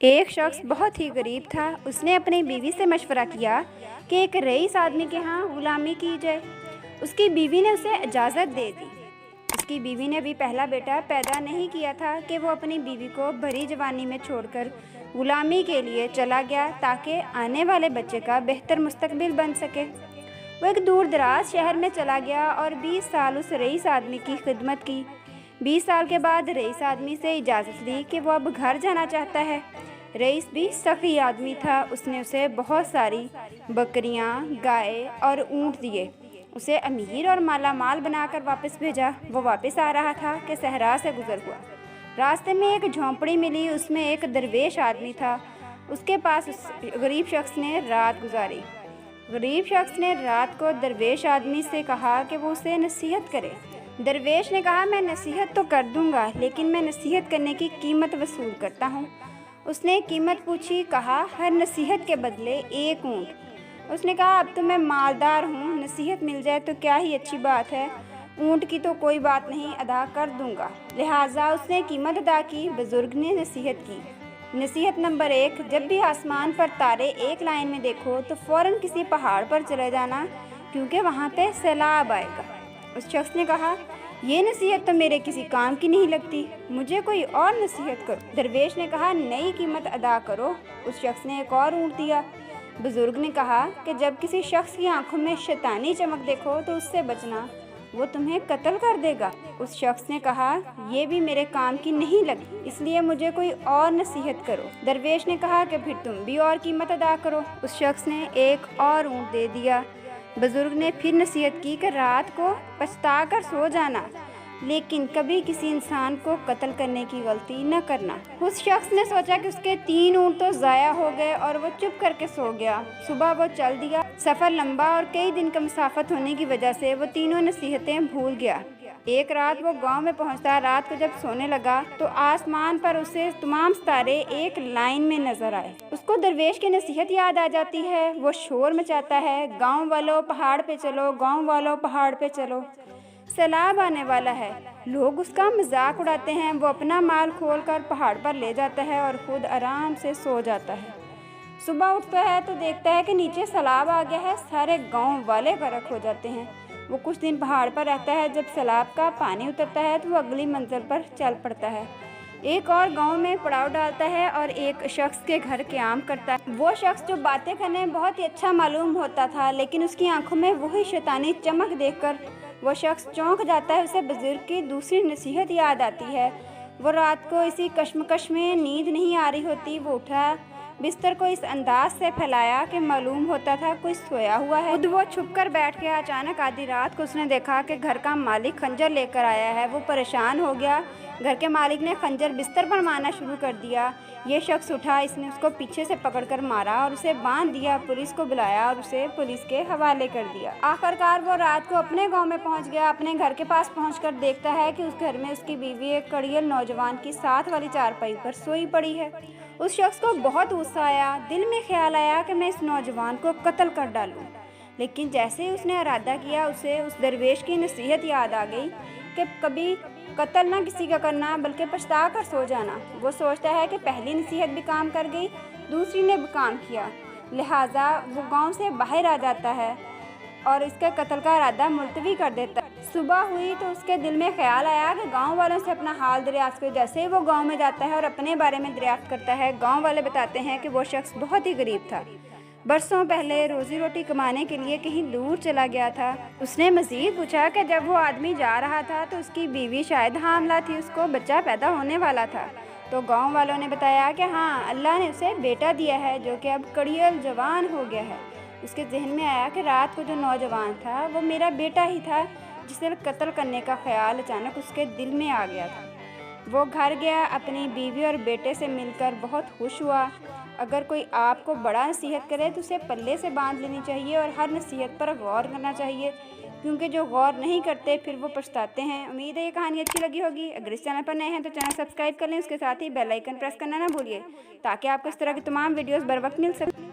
ایک شخص بہت ہی غریب تھا۔ اس نے اپنی بیوی سے مشورہ کیا کہ ایک رئیس آدمی کے ہاں غلامی کی جائے۔ اس کی بیوی نے اسے اجازت دے دی۔ اس کی بیوی نے بھی پہلا بیٹا پیدا نہیں کیا تھا کہ وہ اپنی بیوی کو بھری جوانی میں چھوڑ کر غلامی کے لیے چلا گیا تاکہ آنے والے بچے کا بہتر مستقبل بن سکے۔ وہ ایک دور دراز شہر میں چلا گیا اور 20 سال اس رئیس آدمی کی خدمت کی۔ 20 سال کے بعد رئیس آدمی سے اجازت لی کہ وہ اب گھر جانا چاہتا ہے۔ رئیس بھی سخی آدمی تھا۔ اس نے اسے بہت ساری بکریاں، گائے اور اونٹ دیے۔ اسے امیر اور مالا مال بنا کر واپس بھیجا۔ وہ واپس آ رہا تھا کہ صحرا سے گزر ہوا۔ راستے میں ایک جھونپڑی ملی۔ اس میں ایک درویش آدمی تھا۔ اس کے پاس اس غریب شخص نے رات گزاری۔ غریب شخص نے رات کو درویش آدمی سے کہا کہ وہ اسے نصیحت کرے۔ درویش نے کہا، میں نصیحت تو کر دوں گا لیکن میں نصیحت کرنے کی قیمت وصول کرتا ہوں۔ اس نے قیمت پوچھی۔ کہا، ہر نصیحت کے بدلے 1 اونٹ۔ اس نے کہا، اب تو میں مالدار ہوں، نصیحت مل جائے تو کیا ہی اچھی بات ہے، اونٹ کی تو کوئی بات نہیں، ادا کر دوں گا۔ لہٰذا اس نے قیمت ادا کی۔ بزرگ نے نصیحت کی۔ نصیحت نمبر 1، جب بھی آسمان پر تارے ایک لائن میں دیکھو تو فوراً کسی پہاڑ پر چلے جانا کیونکہ وہاں پہ سیلاب آئے گا۔ اس شخص نے کہا، یہ نصیحت تو میرے کسی کام کی نہیں لگتی، مجھے کوئی اور نصیحت کرو۔ درویش نے کہا، نئی قیمت ادا کرو۔ اس شخص نے ایک اور اونٹ دیا۔ بزرگ نے کہا کہ جب کسی شخص کی آنکھوں میں شیطانی چمک دیکھو تو اس سے بچنا، وہ تمہیں قتل کر دے گا۔ اس شخص نے کہا، یہ بھی میرے کام کی نہیں لگی، اس لیے مجھے کوئی اور نصیحت کرو۔ درویش نے کہا کہ پھر تم بھی اور قیمت ادا کرو۔ اس شخص نے ایک اور اونٹ دے دیا۔ بزرگ نے پھر نصیحت کی کہ رات کو پچھتا کر سو جانا لیکن کبھی کسی انسان کو قتل کرنے کی غلطی نہ کرنا۔ اس شخص نے سوچا کہ اس کے 3 اونٹ تو ضائع ہو گئے اور وہ چپ کر کے سو گیا۔ صبح وہ چل دیا۔ سفر لمبا اور کئی دن کا مسافت ہونے کی وجہ سے وہ تینوں نصیحتیں بھول گیا۔ ایک رات وہ گاؤں میں پہنچا۔ رات کو جب سونے لگا تو آسمان پر اسے تمام ستارے ایک لائن میں نظر آئے۔ اس کو درویش کی نصیحت یاد آ جاتی ہے۔ وہ شور مچاتا ہے، گاؤں والوں پہاڑ پہ چلو، گاؤں والوں پہاڑ پہ چلو، سیلاب آنے والا ہے۔ لوگ اس کا مذاق اڑاتے ہیں۔ وہ اپنا مال کھول کر پہاڑ پر لے جاتا ہے اور خود آرام سے سو جاتا ہے۔ صبح اٹھتا ہے تو دیکھتا ہے کہ نیچے سیلاب آ گیا ہے۔ سارے گاؤں والے غرق ہو جاتے ہیں۔ وہ کچھ دن پہاڑ پر رہتا ہے۔ جب سیلاب کا پانی اترتا ہے تو وہ اگلی منزل پر چل پڑتا ہے۔ ایک اور گاؤں میں پڑاؤ ڈالتا ہے اور ایک شخص کے گھر قیام کرتا ہے۔ وہ شخص جو باتیں کرنے میں بہت ہی اچھا معلوم ہوتا تھا لیکن اس کی آنکھوں میں وہی شیطانی چمک دیکھ کر وہ شخص چونک جاتا ہے۔ اسے بزرگ کی دوسری نصیحت یاد آتی ہے۔ وہ رات کو اسی کشمکش میں نیند نہیں آ رہی ہوتی۔ وہ اٹھا، بستر کو اس انداز سے پھیلایا کہ معلوم ہوتا تھا کوئی سویا ہوا ہے۔ خود وہ چھپ کر بیٹھ گیا۔ اچانک آدھی رات کو اس نے دیکھا کہ گھر کا مالک خنجر لے کر آیا ہے۔ وہ پریشان ہو گیا۔ گھر کے مالک نے خنجر بستر پر مارنا شروع کر دیا۔ یہ شخص اٹھا، اس نے اس کو پیچھے سے پکڑ کر مارا اور اسے باندھ دیا۔ پولیس کو بلایا اور اسے پولیس کے حوالے کر دیا۔ آخرکار وہ رات کو اپنے گاؤں میں پہنچ گیا۔ اپنے گھر کے پاس پہنچ کر دیکھتا ہے کہ اس گھر میں اس کی بیوی ایک کڑیل نوجوان کی ساتھ والی چارپائی پر سوئی پڑی ہے۔ اس شخص کو بہت غصہ آیا۔ دل میں خیال آیا کہ میں اس نوجوان کو قتل کر ڈالوں، لیکن جیسے ہی اس نے ارادہ کیا اسے اس درویش کی نصیحت یاد آ گئی کہ کبھی قتل نہ کسی کا کرنا بلکہ پچھتا کر سو جانا۔ وہ سوچتا ہے کہ پہلی نصیحت بھی کام کر گئی، دوسری نے بھی کام کیا، لہٰذا وہ گاؤں سے باہر آ جاتا ہے اور اس کے قتل کا ارادہ ملتوی کر دیتا ہے۔ صبح ہوئی تو اس کے دل میں خیال آیا کہ گاؤں والوں سے اپنا حال دریافت کرے۔ جیسے ہی وہ گاؤں میں جاتا ہے اور اپنے بارے میں دریافت کرتا ہے، گاؤں والے بتاتے ہیں کہ وہ شخص بہت ہی غریب تھا، برسوں پہلے روزی روٹی کمانے کے لیے کہیں دور چلا گیا تھا۔ اس نے مزید پوچھا کہ جب وہ آدمی جا رہا تھا تو اس کی بیوی شاید حاملہ تھی، اس کو بچہ پیدا ہونے والا تھا۔ تو گاؤں والوں نے بتایا کہ ہاں، اللہ نے اسے بیٹا دیا ہے جو کہ اب کڑیل جوان ہو گیا ہے۔ اس کے ذہن میں آیا کہ رات کو جو نوجوان تھا وہ میرا بیٹا ہی تھا جسے قتل کرنے کا خیال اچانک اس کے دل میں آ گیا تھا۔ وہ گھر گیا، اپنی بیوی اور بیٹے سے مل کر بہت خوش ہوا۔ اگر کوئی آپ کو بڑا نصیحت کرے تو اسے پلے سے باندھ لینی چاہیے اور ہر نصیحت پر غور کرنا چاہیے کیونکہ جو غور نہیں کرتے پھر وہ پچھتاتے ہیں۔ امید ہے یہ کہانی اچھی لگی ہوگی۔ اگر اس چینل پر نئے ہیں تو چینل سبسکرائب کر لیں، اس کے ساتھ ہی بیل آئیکن پریس کرنا نہ بھولیے تاکہ آپ کو اس طرح کی تمام ویڈیوز بر وقت مل سکیں۔